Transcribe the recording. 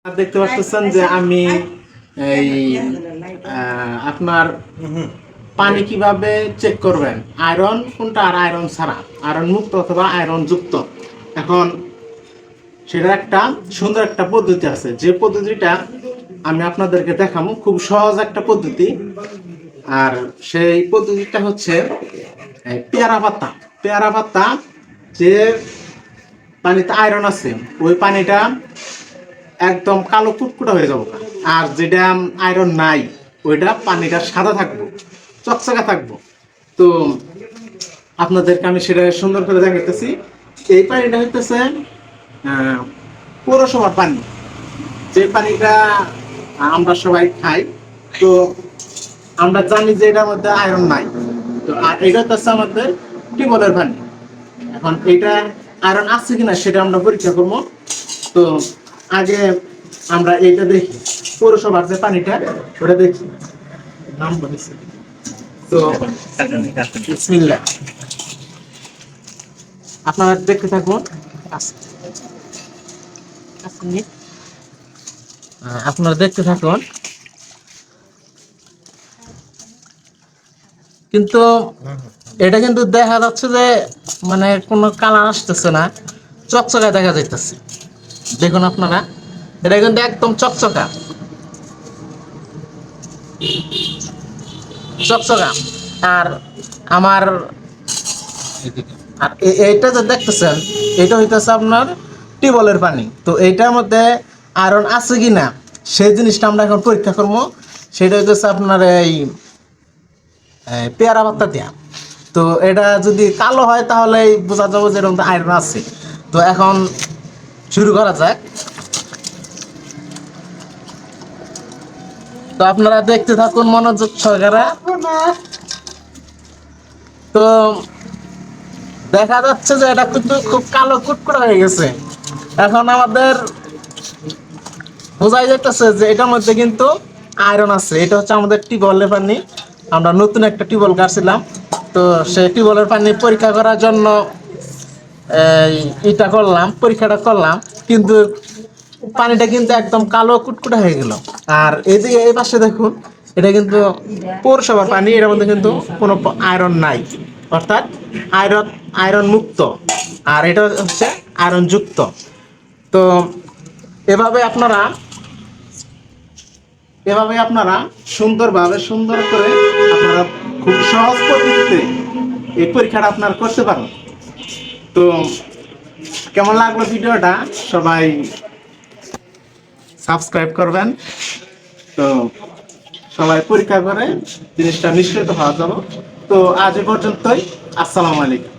দেখতে পাচ্ছেন যে আমি এই আপনার পানি কিভাবে চেক করবেন, আয়রন কোনটা আর আয়রন ছাড়া, আয়রন মুক্ত অথবা আয়রন যুক্ত। এখন সেটা একটা সুন্দর একটা পদ্ধতি আছে, যে পদ্ধতিটা আমি আপনাদেরকে দেখাবো। খুব সহজ একটা পদ্ধতি। আর সেই পদ্ধতিটা হচ্ছে পেয়ারা পাতা। পেয়ারা পাতা যে পানিতে আয়রন আছে, ওই পানিটা একদম কালো কুটকুটা হয়ে যাবো, আর যেটা আয়রন নাই ওইটা পানিটা সাদা থাকবো, চকচকা থাকবো। তো আপনাদেরকে আমি সেটা সুন্দর করে দেখাইতেছি। এই পানিটা হইতেছে পৌরসভার পানি, যে পানিটা আমরা সবাই খাই। তো আমরা জানি যে এটার মধ্যে আয়রন নাই। তো আর এটা হচ্ছে আমাদের টিউবওয়েলের পানি। এখন এটা আয়রন আছে কিনা সেটা আমরা পরীক্ষা করবো। তো আগে আমরা এইটা দেখি, পৌরসভার যে পানিটা ওটা দেখি, নাম বলেছি। তো বিসমিল্লাহ, আপনারা দেখতে থাকুন। আপনারা দেখতে থাকুন। কিন্তু এটা কিন্তু দেখা যাচ্ছে যে মানে কোনো কালার আসতেছে না, চকচকা দেখা যাইতেছে। দেখুন আপনারা, এটা কিন্তু একদম চকচকা চকচকা। আর আমার আর এইটা যে দেখতেছেন, এটা হইতেছে আপনার টিউবওয়েলের পানি। তো এইটার মধ্যে আয়রন আছে কি না সেই জিনিসটা আমরা এখন পরীক্ষা করবো। সেটা হইতেছে আপনার এই পেয়ারা পাতা দেওয়া। তো এটা যদি কালো হয় তাহলে বোঝা যাবে যে এরকম আয়রন আছে। তো এখন শুরু করা যাক। তো আপনারা দেখতে থাকুন মনোযোগ সহকারে। তো দেখা যাচ্ছে যে এটা কিন্তু খুব কালো কুটকুটা হয়ে গেছে। এখন আমাদের বোঝাই যাইতেছে যে এটার মধ্যে কিন্তু আয়রন আছে। এটা হচ্ছে আমাদের টিউবওয়েলের পানি। আমরা নতুন একটা টিউবওয়েল কাটছিলাম। তো সেই টিউবওয়েলের পানি পরীক্ষা করার জন্য এটা করলাম, পরীক্ষাটা করলাম। কিন্তু পানিটা কিন্তু একদম কালো কুটকুটা হয়ে গেল। আর এদিকে এই পাশে দেখুন, এটা কিন্তু পৌরসভার পানি, এর মধ্যে কিন্তু কোনো আয়রন নাই, অর্থাৎ আয়রন আয়রন মুক্ত। আর এটা হচ্ছে আয়রন যুক্ত। তো এভাবে আপনারা সুন্দরভাবে সুন্দর করে আপনারা খুব সহজ পদ্ধতিতে এই পরীক্ষাটা আপনারা করতে পারেন। তো কেমন লাগলো ভিডিওটা, সবাই সাবস্ক্রাইব করবেন। তো সবাই পরীক্ষা করে জিনিসটা নিশ্চিত হওয়া যাবে। তো আজ এ পর্যন্তই। আসসালামু আলাইকুম।